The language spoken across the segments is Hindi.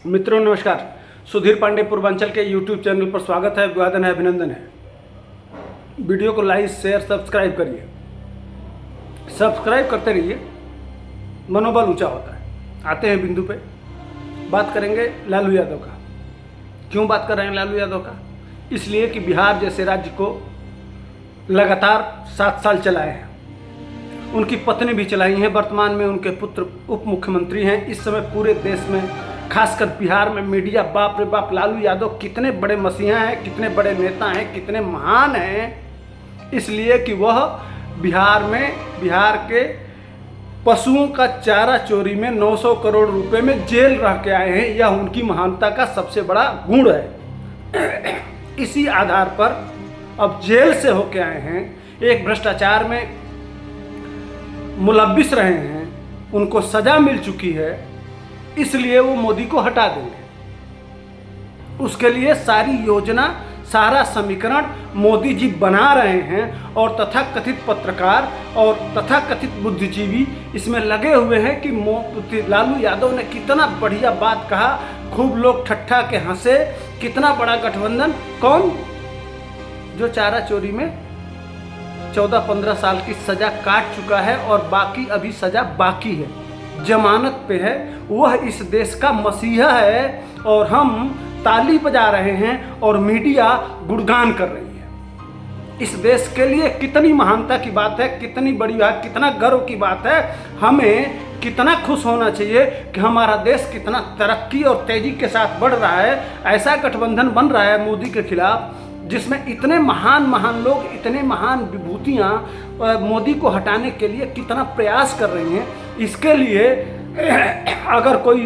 मित्रों नमस्कार। सुधीर पांडे पूर्वांचल के YouTube चैनल पर स्वागत है, अभिवादन है, अभिनंदन है। वीडियो को लाइक शेयर सब्सक्राइब करिए, सब्सक्राइब करते रहिए, मनोबल ऊंचा होता है। आते हैं बिंदु पे, बात करेंगे लालू यादव का। क्यों बात कर रहे हैं लालू यादव का? इसलिए कि बिहार जैसे राज्य को लगातार 7 साल चलाए हैं, उनकी पत्नी भी चलाई हैं, वर्तमान में उनके पुत्र उप मुख्यमंत्री हैं। इस समय पूरे देश में, खासकर बिहार में मीडिया, बाप रे बाप, लालू यादव कितने बड़े मसीहा हैं, कितने बड़े नेता हैं, कितने महान हैं। इसलिए कि वह बिहार के पशुओं का चारा चोरी में 900 करोड़ रुपए में जेल रह के आए हैं। यह उनकी महानता का सबसे बड़ा गुण है। इसी आधार पर अब जेल से होके आए हैं, एक भ्रष्टाचार में मुलव्विस रहे हैं, उनको सजा मिल चुकी है, इसलिए वो मोदी को हटा देंगे। उसके लिए सारी योजना, सारा समीकरण मोदी जी बना रहे हैं और तथाकथित पत्रकार और तथाकथित बुद्धिजीवी इसमें लगे हुए हैं कि लालू यादव ने कितना बढ़िया बात कहा, खूब लोग ठट्ठा के हंसे, कितना बड़ा गठबंधन। कौन? जो चारा चोरी में 14-15 साल की सजा काट चुका है और बाकी अभी सजा बाकी है, जमानत पे है, वह इस देश का मसीहा है। और हम ताली बजा रहे हैं और मीडिया गुणगान कर रही है। इस देश के लिए कितनी महानता की बात है, कितनी बड़ी बात, कितना गर्व की बात है। हमें कितना खुश होना चाहिए कि हमारा देश कितना तरक्की और तेजी के साथ बढ़ रहा है। ऐसा गठबंधन बन रहा है मोदी के खिलाफ, जिसमें इतने महान लोग, इतने महान विभूतियाँ मोदी को हटाने के लिए कितना प्रयास कर रही हैं। इसके लिए अगर कोई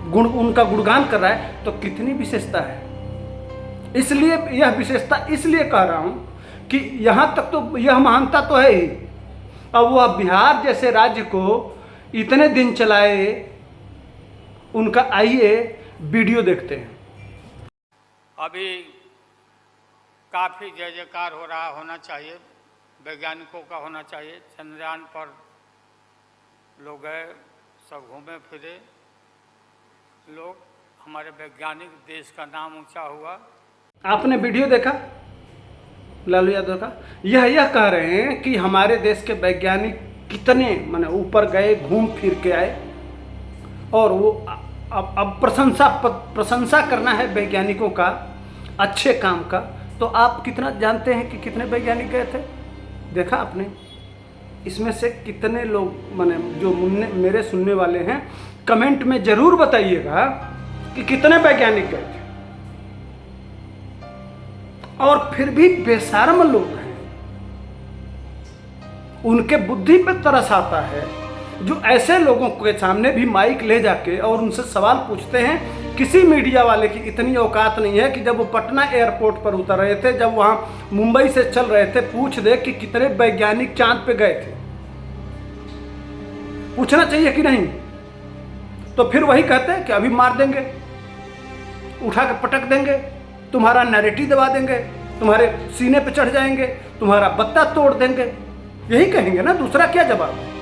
उनका गुणगान कर रहा है तो कितनी विशेषता है। इसलिए यह विशेषता इसलिए कह रहा हूँ कि यहाँ तक तो यह महानता तो है ही। अब वह बिहार जैसे राज्य को इतने दिन चलाए, उनका आइए वीडियो देखते हैं। अभी काफ़ी जय जयकार हो रहा होना चाहिए, वैज्ञानिकों का होना चाहिए। चंद्रयान पर लोग गए, सब घूमे फिरे लोग, हमारे वैज्ञानिक, देश का नाम ऊंचा हुआ। आपने वीडियो देखा लालू यादव का? यह कह रहे हैं कि हमारे देश के वैज्ञानिक कितने माने ऊपर गए, घूम फिर के आए, और वो अब प्रशंसा करना है वैज्ञानिकों का, अच्छे काम का। तो आप कितना जानते हैं कि कितने वैज्ञानिक गए थे? देखा आपने? इसमें से कितने लोग माने जो मेरे सुनने वाले हैं, कमेंट में जरूर बताइएगा कि कितने वैज्ञानिक गए थे। और फिर भी बेशर्म लोग हैं, उनके बुद्धि पे तरस आता है, जो ऐसे लोगों के सामने भी माइक ले जाके और उनसे सवाल पूछते हैं। किसी मीडिया वाले की इतनी औकात नहीं है कि जब वो पटना एयरपोर्ट पर उतर रहे थे, जब वहाँ मुंबई से चल रहे थे, पूछ दे कि कितने वैज्ञानिक चांद पे गए थे। पूछना चाहिए कि नहीं? तो फिर वही कहते हैं कि अभी मार देंगे, उठा के पटक देंगे, तुम्हारा नैरेटिव दबा देंगे, तुम्हारे सीने पे चढ़ जाएंगे, तुम्हारा बत्ता तोड़ देंगे, यही कहेंगे ना। दूसरा क्या जवाब है?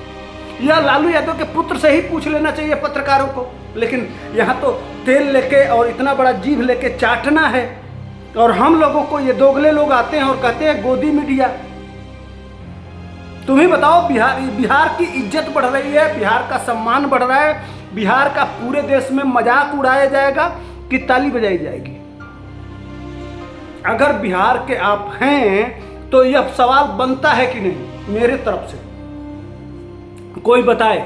या लालू यादव के पुत्र से ही पूछ लेना चाहिए पत्रकारों को। लेकिन यहाँ तो तेल लेके और इतना बड़ा जीभ लेके चाटना है, और हम लोगों को ये दोगले लोग आते हैं और कहते हैं गोदी मीडिया। तुम ही बताओ, बिहार की इज्जत बढ़ रही है, बिहार का सम्मान बढ़ रहा है, बिहार का पूरे देश में मजाक उड़ाया जाएगा कि ताली बजाई जाएगी? अगर बिहार के आप हैं तो यह सवाल बनता है कि नहीं मेरे तरफ से? कोई बताए।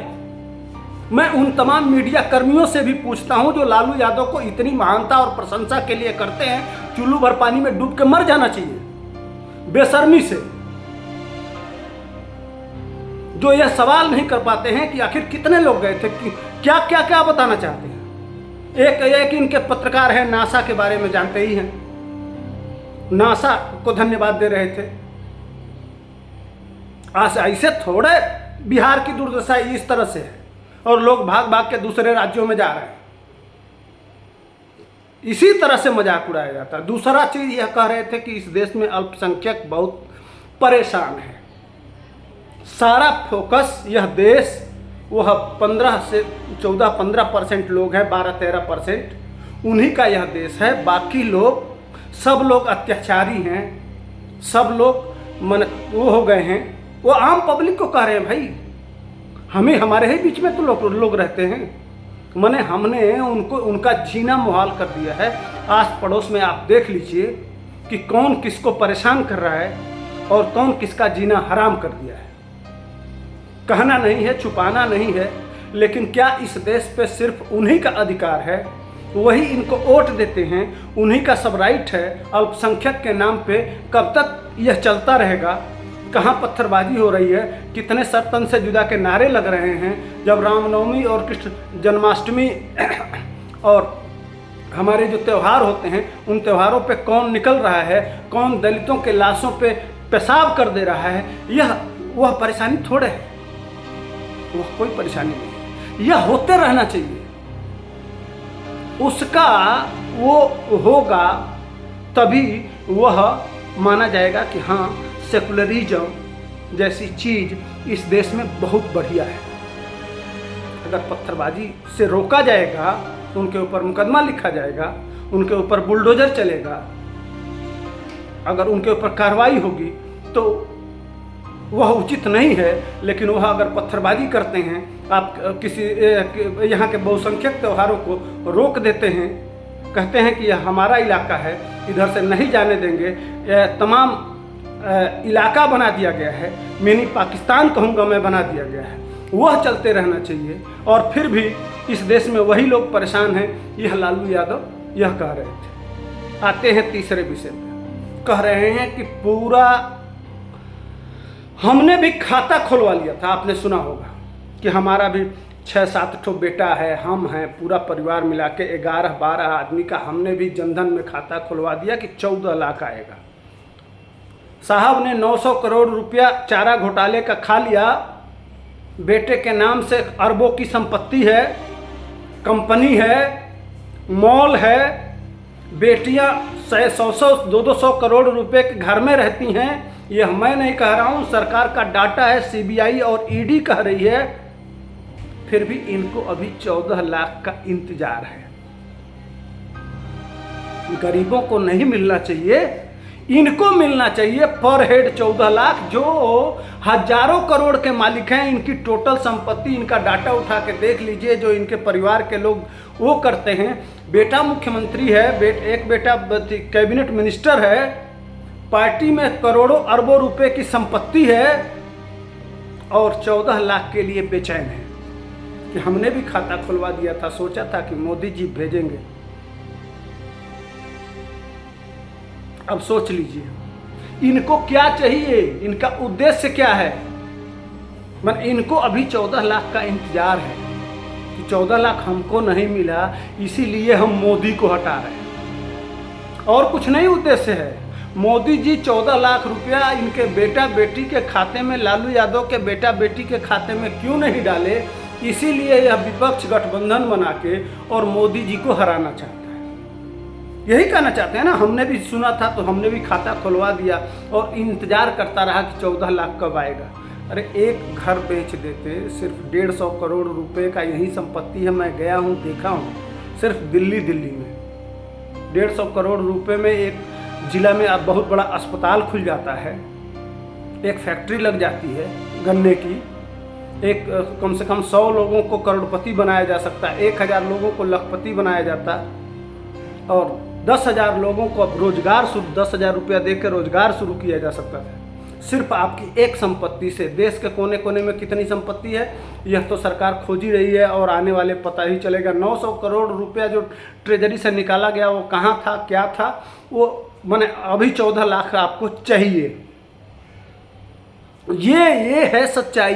मैं उन तमाम मीडिया कर्मियों से भी पूछता हूं जो लालू यादव को इतनी महानता और प्रशंसा के लिए करते हैं, चुल्लू भर पानी में डूब के मर जाना चाहिए बेशर्मी से, जो यह सवाल नहीं कर पाते हैं कि आखिर कितने लोग गए थे, कि क्या बताना चाहते हैं। एक इनके पत्रकार हैं, नासा के बारे में जानते ही हैं, नासा को धन्यवाद दे रहे थे। ऐसे थोड़े बिहार की दुर्दशा इस तरह से है और लोग भाग भाग के दूसरे राज्यों में जा रहे हैं। इसी तरह से मजाक उड़ाया जाता है। दूसरा चीज यह कह रहे थे कि इस देश में अल्पसंख्यक बहुत परेशान है। सारा फोकस यह देश वह 15% लोग हैं, 12-13%, उन्हीं का यह देश है। बाकी लोग सब लोग अत्याचारी हैं, सब लोग वो हो गए हैं। वो आम पब्लिक को कह रहे हैं भाई, हमें हमारे ही बीच में तो लोग रहते हैं, हमने उनका जीना मुहाल कर दिया है। आस पड़ोस में आप देख लीजिए कि कौन किसको परेशान कर रहा है और कौन किसका जीना हराम कर दिया है। कहना नहीं है, छुपाना नहीं है, लेकिन क्या इस देश पे सिर्फ उन्हीं का अधिकार है? वही इनको वोट देते हैं, उन्हीं का सब राइट है। अल्पसंख्यक के नाम पे कब तक यह चलता रहेगा? कहाँ पत्थरबाजी हो रही है? कितने सर तन से जुदा के नारे लग रहे हैं जब रामनवमी और कृष्ण जन्माष्टमी और हमारे जो त्यौहार होते हैं, उन त्योहारों पे कौन निकल रहा है, कौन दलितों के लाशों पे पेशाब कर दे रहा है। वह परेशानी थोड़े है, वह कोई परेशानी नहीं है। यह होते रहना चाहिए, उसका वो होगा तभी वह माना जाएगा कि हाँ, सेकुलरिज्म जैसी चीज़ इस देश में बहुत बढ़िया है। अगर पत्थरबाजी से रोका जाएगा, उनके ऊपर मुकदमा लिखा जाएगा, उनके ऊपर बुलडोजर चलेगा, अगर उनके ऊपर कार्रवाई होगी तो वह उचित नहीं है। लेकिन वह अगर पत्थरबाजी करते हैं, आप किसी यहाँ के बहुसंख्यक त्योहारों को रोक देते हैं, कहते हैं कि यह हमारा इलाका है, इधर से नहीं जाने देंगे, तमाम इलाका बना दिया गया है, मिनी पाकिस्तान कहूँगा मैं, बना दिया गया है, वह चलते रहना चाहिए। और फिर भी इस देश में वही लोग परेशान हैं। यह लालू यादव यह कह रहे थे। आते हैं तीसरे विषय पे, कह रहे हैं कि पूरा हमने भी खाता खुलवा लिया था। आपने सुना होगा कि हमारा भी 6-7 ठो बेटा है, हम हैं, पूरा परिवार मिला के 11-12 आदमी का हमने भी जनधन में खाता खुलवा दिया कि 14 लाख आएगा। साहब ने 900 करोड़ रुपया चारा घोटाले का खा लिया, बेटे के नाम से अरबों की संपत्ति है, कंपनी है, मॉल है, बेटियां 100-200 करोड़ रुपए के घर में रहती हैं। यह मैं नहीं कह रहा हूं, सरकार का डाटा है, सीबीआई और ईडी कह रही है। फिर भी इनको अभी 14 लाख का इंतजार है। गरीबों को नहीं मिलना चाहिए, इनको मिलना चाहिए पर हेड 14 लाख, जो हजारों करोड़ के मालिक हैं। इनकी टोटल संपत्ति, इनका डाटा उठा के देख लीजिए, जो इनके परिवार के लोग वो करते हैं। बेटा मुख्यमंत्री है, एक बेटा कैबिनेट मिनिस्टर है, पार्टी में करोड़ों अरबों रुपए की संपत्ति है, और 14 लाख के लिए बेचैन है कि हमने भी खाता खुलवा दिया था, सोचा था कि मोदी जी भेजेंगे। अब सोच लीजिए इनको क्या चाहिए, इनका उद्देश्य क्या है। इनको अभी 14 लाख का इंतजार है कि 14 लाख हमको नहीं मिला, इसीलिए हम मोदी को हटा रहे हैं, और कुछ नहीं उद्देश्य है। मोदी जी 14 लाख रुपया इनके बेटा बेटी के खाते में, लालू यादव के बेटा बेटी के खाते में क्यों नहीं डाले? इसीलिए यह विपक्ष गठबंधन बना के और मोदी जी को हराना चाहता है। यही कहना चाहते हैं ना, हमने भी सुना था तो हमने भी खाता खुलवा दिया और इंतजार करता रहा कि 14 लाख कब आएगा। अरे एक घर बेच देते, सिर्फ 150 करोड़ रुपए का यही संपत्ति है। मैं गया हूँ, देखा हूँ, सिर्फ दिल्ली में 150 करोड़ रुपए में एक जिला में अब बहुत बड़ा अस्पताल खुल जाता है, एक फैक्ट्री लग जाती है गन्ने की, एक कम से कम 100 लोगों को करोड़पति बनाया जा सकता है, 1000 लोगों को लखपति बनाया जाता, और 10,000 लोगों को अब रोजगार 10,000 रुपया देकर रोजगार शुरू किया जा सकता था। सिर्फ आपकी एक संपत्ति से। देश के कोने कोने में कितनी संपत्ति है यह तो सरकार खोज ही रही है, और आने वाले पता ही चलेगा। 900 करोड़ रुपया जो ट्रेजरी से निकाला गया वो कहाँ था, क्या था, वो अभी 14 लाख आपको चाहिए। ये है सच्चाई।